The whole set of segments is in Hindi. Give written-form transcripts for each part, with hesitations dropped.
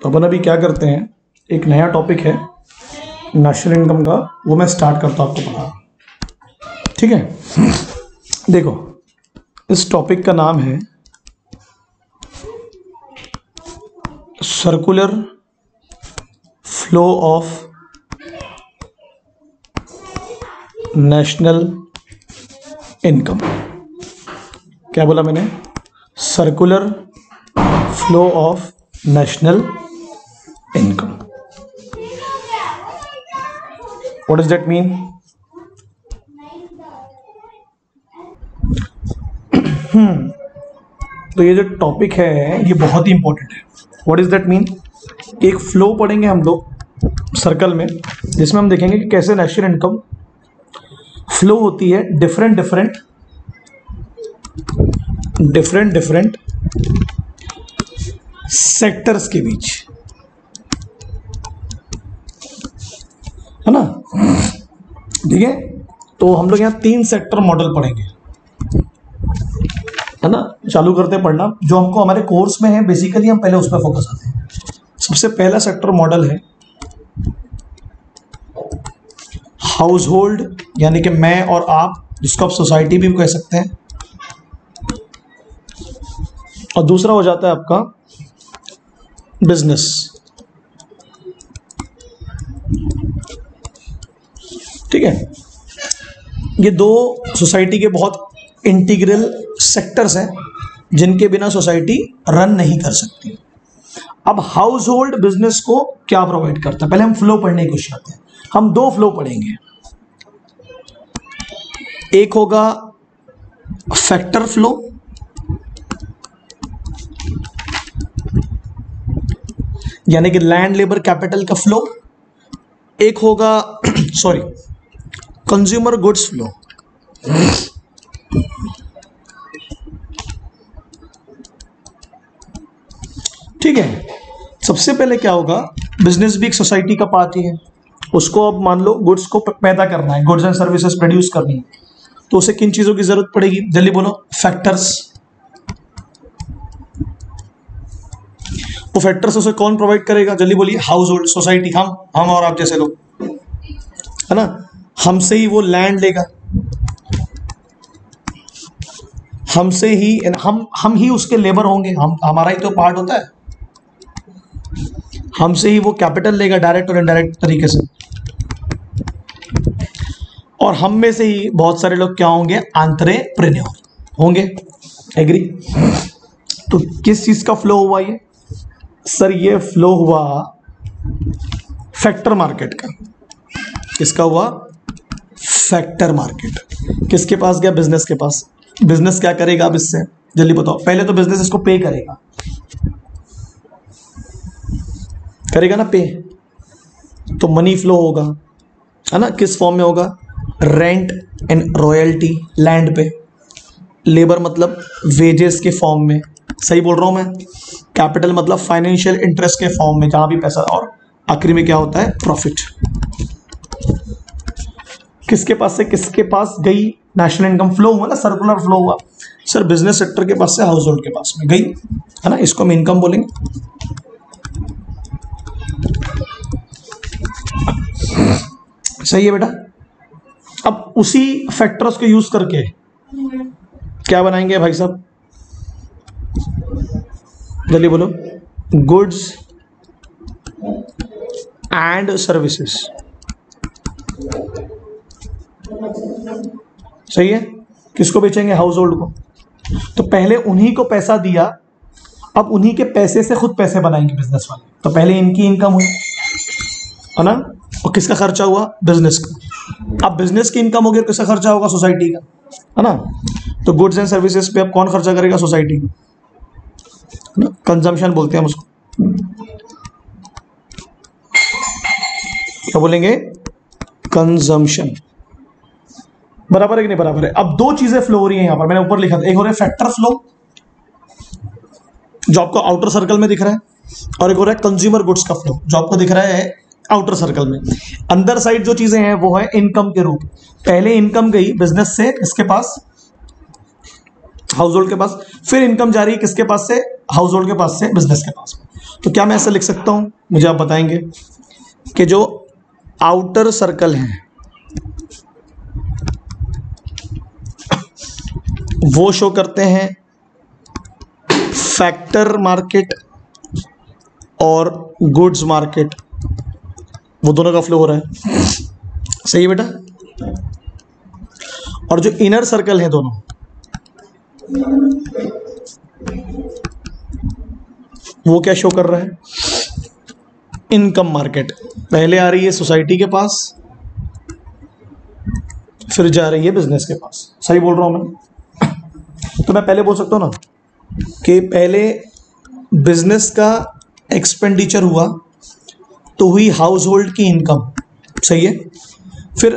तो अपन अभी क्या करते हैं, एक नया टॉपिक है नेशनल इनकम का, वो मैं स्टार्ट करता हूँ आपको पढ़ाना। ठीक है, देखो इस टॉपिक का नाम है circular flow of national income. क्या बोला मैंने? Circular flow of national income. What does that mean? तो ये जो टॉपिक है ये बहुत ही इंपॉर्टेंट है। What is that mean? एक फ्लो पढ़ेंगे हम लोग सर्कल में, जिसमें हम देखेंगे कि कैसे नेशनल इनकम फ्लो होती है डिफरेंट डिफरेंट सेक्टर्स के बीच, है ना? ठीक है, तो हम लोग यहाँ 3 सेक्टर मॉडल पढ़ेंगे, है ना? चालू करते हैं पढ़ना, जो हमको हमारे कोर्स में है। बेसिकली हम पहले उस पर फोकस आते हैं। सबसे पहला सेक्टर मॉडल है हाउस होल्ड, यानी कि मैं और आप, जिसको आप सोसाइटी भी कह सकते हैं। और दूसरा हो जाता है आपका बिजनेस। ठीक है, ये 2 सोसाइटी के बहुत इंटीग्रल सेक्टर्स हैं जिनके बिना सोसाइटी रन नहीं कर सकती। अब हाउस होल्ड बिजनेस को क्या प्रोवाइड करता है, पहले हम फ्लो पढ़ने की कोशिश करते हैं। हम 2 फ्लो पढ़ेंगे, एक होगा फैक्टर फ्लो, यानी कि लैंड लेबर कैपिटल का फ्लो। एक होगा सॉरी कंज्यूमर गुड्स फ्लो। ठीक है, सबसे पहले क्या होगा, बिजनेस भी एक सोसाइटी का पार्ट ही है। उसको अब मान लो गुड्स को पैदा करना है, गुड्स एंड सर्विसेज प्रोड्यूस करनी है, तो उसे किन चीजों की जरूरत पड़ेगी? जल्दी बोलो। फैक्टर्स। वो फैक्टर्स उसे कौन प्रोवाइड करेगा? जल्दी बोलिए। हाउस होल्ड, सोसाइटी, हम और आप जैसे लोग, है ना? हमसे ही वो लैंड लेगा, हमसे ही हम ही उसके लेबर होंगे, हमारा ही तो पार्ट होता है। हमसे ही वो कैपिटल लेगा डायरेक्ट और इनडायरेक्ट तरीके से, और हम में से ही बहुत सारे लोग क्या होंगे? एंटरप्रेन्योर होंगे। एग्री? तो किस चीज का फ्लो हुआ ये? सर ये फ्लो हुआ फैक्टर मार्केट का। किसका हुआ? Factor market. किसके पास गया? बिजनेस के पास। बिजनेस क्या करेगा अब इससे? जल्दी बताओ। पहले तो बिजनेस इसको पे करेगा ना, पे। तो मनी फ्लो होगा, है ना? किस फॉर्म में होगा? रेंट एंड रॉयल्टी, लैंड पे। लेबर मतलब वेजेस के फॉर्म में, सही बोल रहा हूं मैं? कैपिटल मतलब फाइनेंशियल इंटरेस्ट के फॉर्म में, जहां भी पैसा, और आखिरी में क्या होता है? प्रॉफिट। किसके पास से किसके पास गई नेशनल इनकम? फ्लो हुआ ना, सर्कुलर फ्लो हुआ। सर बिजनेस सेक्टर के पास से हाउस होल्ड के पास में गई, है ना? इसको हम इनकम बोलेंगे। सही है बेटा? अब उसी फैक्टर्स को यूज करके क्या बनाएंगे भाई साहब? जल्दी बोलो। Goods and services. सही है? किसको बेचेंगे? हाउस होल्ड को। तो पहले उन्हीं को पैसा दिया, अब उन्हीं के पैसे से खुद पैसे बनाएंगे बिजनेस वाले। तो पहले इनकी इनकम हुई, है ना? और किसका खर्चा हुआ? बिजनेस का। अब बिजनेस की इनकम होगी, किसका खर्चा होगा? सोसाइटी का, है ना? तो गुड्स एंड सर्विसेज पे अब कौन खर्चा करेगा? सोसाइटी, है ना? कंजम्पशन बोलते हैं हम उसको। क्या बोलेंगे? कंजम्पशन। बराबर है कि नहीं बराबर है? अब 2 चीजें फ्लो हो रही हैं यहां पर, मैंने ऊपर लिखा था। एक हो रहा है फैक्टर फ्लो, जो आपको आउटर सर्कल में दिख रहा है, और एक हो रहा है कंज्यूमर गुड्स का फ्लो, जो आपको दिख रहा है आउटर सर्कल में। अंदर साइड जो चीजें हैं वो है इनकम के रूप। पहले इनकम गई बिजनेस से किसके पास? हाउस होल्ड के पास। फिर इनकम जा रही है किसके पास से? हाउस होल्ड के पास से बिजनेस के पास। तो क्या मैं ऐसा लिख सकता हूं, मुझे आप बताएंगे कि जो आउटर सर्कल हैं वो शो करते हैं फैक्टर मार्केट और गुड्स मार्केट, वो दोनों का फ्लो हो रहा है, सही है बेटा। और जो इनर सर्कल है दोनों, वो क्या शो कर रहा है, इनकम मार्केट। पहले आ रही है सोसाइटी के पास, फिर जा रही है बिजनेस के पास, सही बोल रहा हूं मैं। तो मैं पहले बोल सकता हूं ना कि पहले बिजनेस का एक्सपेंडिचर हुआ तो हुई हाउस होल्ड की इनकम, सही है। फिर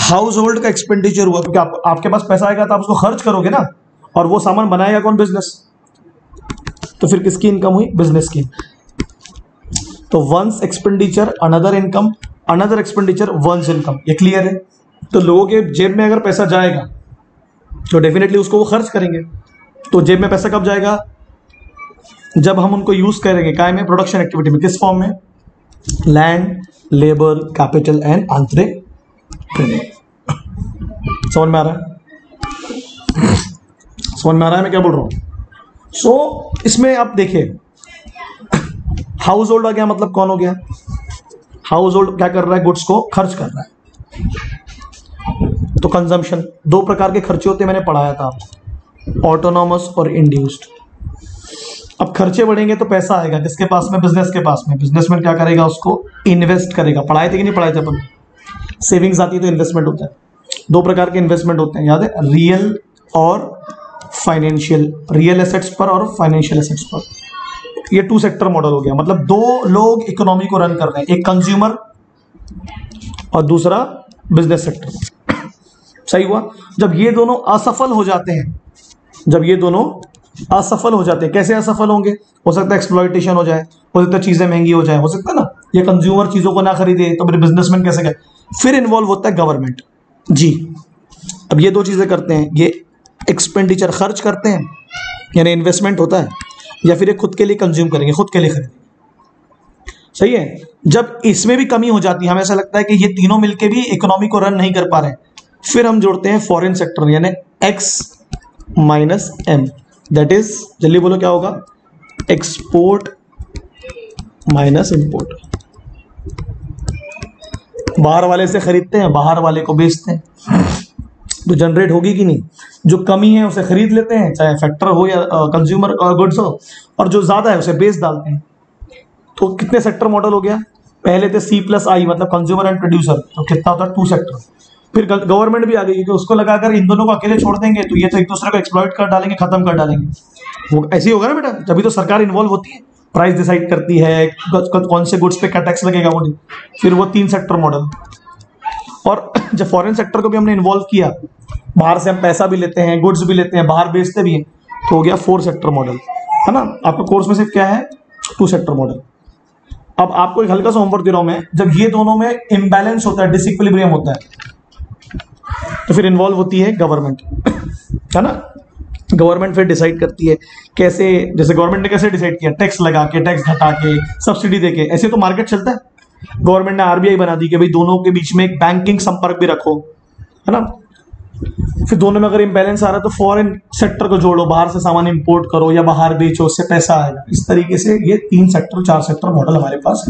हाउस होल्ड का एक्सपेंडिचर हुआ क्योंकि आपके पास पैसा आएगा तो आप उसको खर्च करोगे ना, और वो सामान बनाएगा कौन, बिजनेस। तो फिर किसकी इनकम हुई, बिजनेस की। तो once expenditure another income, another expenditure once income, ये क्लियर है। तो लोगों के जेब में अगर पैसा जाएगा तो डेफिनेटली उसको वो खर्च करेंगे। तो जेब में पैसा कब जाएगा, जब हम उनको यूज करेंगे काय में, प्रोडक्शन एक्टिविटी में। किस फॉर्म में, लैंड, लेबर, कैपिटल एंड आंतरिक ट्रेनिंग। समझ में आ रहा है, समझ में आ रहा है मैं क्या बोल रहा हूं। सो इसमें आप देखिए हाउस होल्ड आ गया, मतलब कौन हो गया, हाउस होल्ड क्या कर रहा है, गुड्स को खर्च कर रहा है। तो कंजम्पशन, दो प्रकार के खर्चे होते हैं, मैंने पढ़ाया था, ऑटोनॉमस और इंड्यूस्ड। अब खर्चे बढ़ेंगे तो पैसा आएगा किसके पास में, बिजनेस के पास में। बिजनेसमैन क्या करेगा, उसको इन्वेस्ट करेगा। पढ़ाए थे कि नहीं पढ़ाए थे अपन, सेविंग्स आती है तो इन्वेस्टमेंट होता है। दो प्रकार के इन्वेस्टमेंट होते हैं, याद है, रियल और फाइनेंशियल, रियल एसेट्स पर और फाइनेंशियल एसेट्स पर। ये टू सेक्टर मॉडल हो गया, मतलब दो लोग इकोनॉमी को रन कर रहे हैं, एक कंज्यूमर और दूसरा बिजनेस सेक्टर। सही हुआ। जब ये दोनों असफल हो जाते हैं, जब ये दोनों असफल हो जाते हैं, कैसे असफल होंगे, हो सकता है एक्सप्लॉयटेशन हो जाए, हो सकता है चीजें महंगी हो जाए, हो सकता है ना ये कंज्यूमर चीजों को ना खरीदे, तो मेरे बिजनेसमैन कैसे गए। फिर इन्वॉल्व होता है गवर्नमेंट जी। अब ये दो चीजें करते हैं, ये एक्सपेंडिचर खर्च करते हैं यानी इन्वेस्टमेंट होता है, या फिर ये खुद के लिए कंज्यूम करेंगे, खुद के लिए खरीदेंगे, सही है। जब इसमें भी कमी हो जाती है, हमें ऐसा लगता है कि ये तीनों मिलके भी इकोनॉमी को रन नहीं कर पा रहे, फिर हम जोड़ते हैं फॉरेन सेक्टर यानी X minus M, that is, जल्दी बोलो क्या होगा, एक्सपोर्ट माइनस इंपोर्ट। बाहर वाले से खरीदते हैं, बाहर वाले को बेचते हैं, तो जनरेट होगी कि नहीं। जो कमी है उसे खरीद लेते हैं, चाहे फैक्टर हो या कंज्यूमर गुड्स हो, और जो ज्यादा है उसे बेच डालते हैं। तो कितने सेक्टर मॉडल हो गया, पहले थे C+I मतलब कंज्यूमर एंड प्रोड्यूसर, तो कितना होता है 2 सेक्टर। फिर गवर्नमेंट भी आ गई कि उसको लगाकर इन दोनों को अकेले छोड़ देंगे तो ये तो एक दूसरे को एक्सप्लॉइट कर डालेंगे, खत्म कर डालेंगे। वो ऐसे ही होगा ना बेटा, तभी तो सरकार इन्वॉल्व होती है, प्राइस डिसाइड करती है, कौन से गुड्स पे क्या टैक्स लगेगा वो नहीं। फिर वो 3 सेक्टर मॉडल। और जब फॉरेन सेक्टर को भी हमने इन्वॉल्व किया, बाहर से हम पैसा भी लेते हैं, गुड्स भी लेते हैं, बाहर बेचते भी हैं, तो हो गया 4 सेक्टर मॉडल, है ना। आपके कोर्स में सिर्फ क्या है, 2 सेक्टर मॉडल। अब आपको एक हल्का सा होमवर्क दे रहा हूं मैं, जब ये दोनों में इम्बैलेंस होता है, डिसइक्विलिब्रियम होता है, तो फिर इन्वॉल्व होती है गवर्नमेंट, है ना। गवर्नमेंट फिर डिसाइड करती है कैसे, जैसे गवर्नमेंट ने कैसे डिसाइड किया, टैक्स लगा के, टैक्स घटा के, सब्सिडी देके, ऐसे तो मार्केट चलता है। गवर्नमेंट ने RBI बना दी कि भाई दोनों के बीच में एक बैंकिंग संपर्क भी रखो, है ना। फिर दोनों में अगर इम्बैलेंस आ रहा है तो फॉरेन सेक्टर को जोड़ो, बाहर से सामान इंपोर्ट करो या बाहर बेचो, उससे पैसा आएगा। इस तरीके से ये 3 सेक्टर 4 सेक्टर मॉडल हमारे पास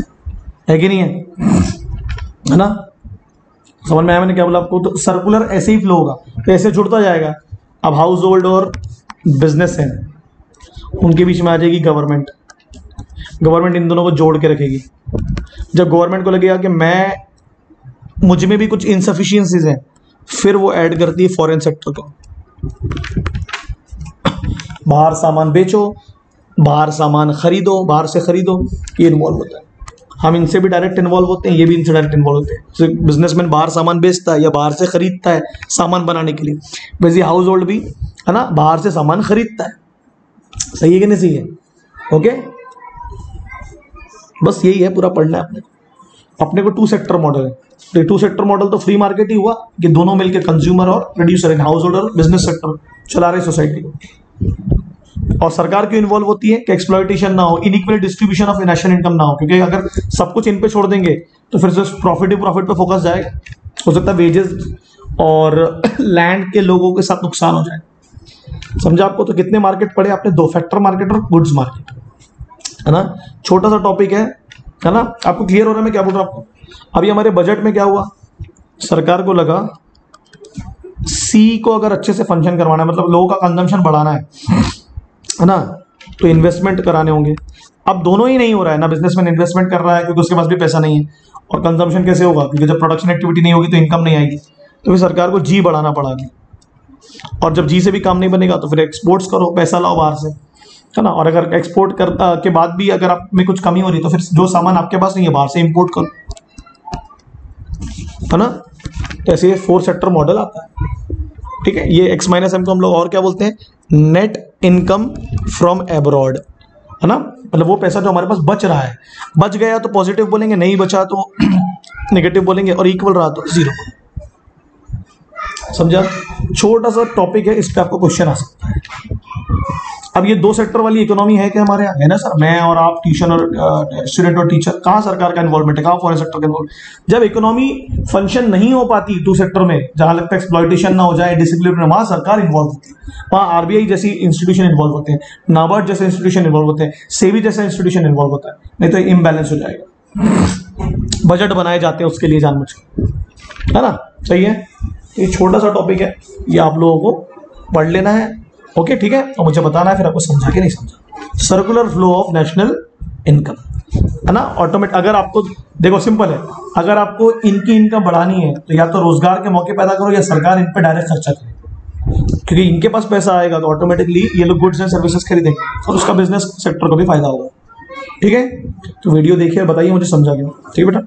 है कि नहीं है ना। समझ में आया मैंने क्या बोला आपको। तो सर्कुलर ऐसे ही फ्लो होगा, तो ऐसे जुड़ता जाएगा। अब हाउस होल्ड और बिजनेस है, उनके बीच में आ जाएगी गवर्नमेंट। गवर्नमेंट इन दोनों को जोड़ के रखेगी। जब गवर्नमेंट को लगेगा कि मुझ में भी कुछ इनसफिशियंसीज हैं, फिर वो ऐड करती है फॉरेन सेक्टर को। बाहर सामान बेचो, बाहर सामान खरीदो, बाहर से खरीदो, ये इन्वॉल्व होता है। हम इनसे भी डायरेक्ट इन्वॉल्व होते हैं, ये भी इनसे डायरेक्ट इन्वॉल्व होते हैं। तो बिजनेसमैन बाहर सामान बेचता है या बाहर से खरीदता है सामान बनाने के लिए, वैसे हाउस होल्ड भी, है ना, बाहर से सामान खरीदता है। सही है कि नहीं सही है, ओके। बस यही है, पूरा पढ़ना है अपने को 2 सेक्टर मॉडल है। तो 2 सेक्टर मॉडल तो फ्री मार्केट ही हुआ कि दोनों मिलकर कंज्यूमर और प्रोड्यूसर, हाउस होल्ड और बिजनेस सेक्टर चला रहे सोसाइटी को। और सरकार क्यों इन्वॉल्व होती है कि एक्सप्लॉयटेशन ना हो, inequal distribution of national income ना हो, क्योंकि अगर सब कुछ इन पे छोड़ देंगे तो फिर सिर्फ प्रॉफिट पे फोकस जाएगा, हो सकता है वेजेस और लैंड के लोगों के साथ नुकसान हो जाए। समझा आपको? तो कितने मार्केट पड़े आपने? 2 फैक्टर मार्केट और गुड्स मार्केट, है ना। छोटा सा टॉपिक है ना। आपको क्लियर हो रहा है मैं क्या बोल रहा हूं आपको? अभी हमारे बजट में क्या हुआ, सरकार को लगा सी को अगर अच्छे से फंक्शन करवाना है, मतलब लोगों का कंजम्पशन बढ़ाना है ना, तो इन्वेस्टमेंट कराने होंगे। अब दोनों ही नहीं हो रहा है ना, बिजनेसमैन इन्वेस्टमेंट कर रहा है क्योंकि उसके पास भी पैसा नहीं है, और कंजम्पशन कैसे होगा, क्योंकि जब प्रोडक्शन एक्टिविटी नहीं होगी तो इनकम नहीं आएगी। तो फिर सरकार को जी बढ़ाना पड़ा, और जब जी से भी काम नहीं बनेगा तो फिर एक्सपोर्ट्स करो, पैसा लाओ बाहर से, है ना। और अगर एक्सपोर्ट के बाद भी अगर आप में कुछ कमी हो रही है तो फिर जो सामान आपके पास नहीं है बाहर से इंपोर्ट करो, है ना। तो ऐसे 4 सेक्टर मॉडल आता है, ठीक है। ये X-M को हम लोग और क्या बोलते हैं, नेट इनकम फ्रॉम एब्रॉड, है ना। मतलब वो पैसा जो हमारे पास बच रहा है, बच गया तो पॉजिटिव बोलेंगे, नहीं बचा तो नेगेटिव बोलेंगे, और इक्वल रहा तो जीरो। समझा? छोटा सा टॉपिक है, इस पे आपको क्वेश्चन आ सकता है। अब ये 2 सेक्टर वाली इकोनॉमी है क्या हमारे यहाँ? है ना सर। मैं और आप, ट्यूशन और स्टूडेंट और टीचर, कहाँ सरकार का इन्वॉल्वमेंट है, कहाँ फॉरेन सेक्टर का इन्वॉल्वमेंट? जब इकोनॉमी फंक्शन नहीं हो पाती 2 सेक्टर में, जहां लगता है एक्सप्लॉयटेशन ना हो जाए, डिसिप्लिन, वहां सरकार इन्वॉल्व होती है, वहां आरबीआई जैसी इंस्टीट्यूशन इन्वॉल्व होते हैं, नाबार्ड जैसे इंस्टीट्यूशन इन्वॉल्व होते हैं, सेबी जैसा इंस्टीट्यूशन इन्वॉल्व होता है, नहीं तो इम्बैलेंस हो जाएगा। बजट बनाए जाते हैं उसके लिए जानबूझ के, है ना। सही है। ये छोटा सा टॉपिक है, ये आप लोगों को पढ़ लेना है, ओके, ठीक है। और मुझे बताना है फिर आपको समझा कि नहीं समझा। Circular flow of national income, है ना। ऑटोमेटिक, अगर आपको देखो सिंपल है, अगर आपको इनकी इनकम बढ़ानी है तो या तो रोजगार के मौके पैदा करो या सरकार इन पे डायरेक्ट खर्चा करे, क्योंकि इनके पास पैसा आएगा तो ऑटोमेटिकली ये लोग गुड्स एंड सर्विसेज खरीदेंगे और उसका बिजनेस सेक्टर को भी फायदा होगा, ठीक है। तो वीडियो देखिए और बताइए मुझे समझा क्यों, ठीक है बेटा।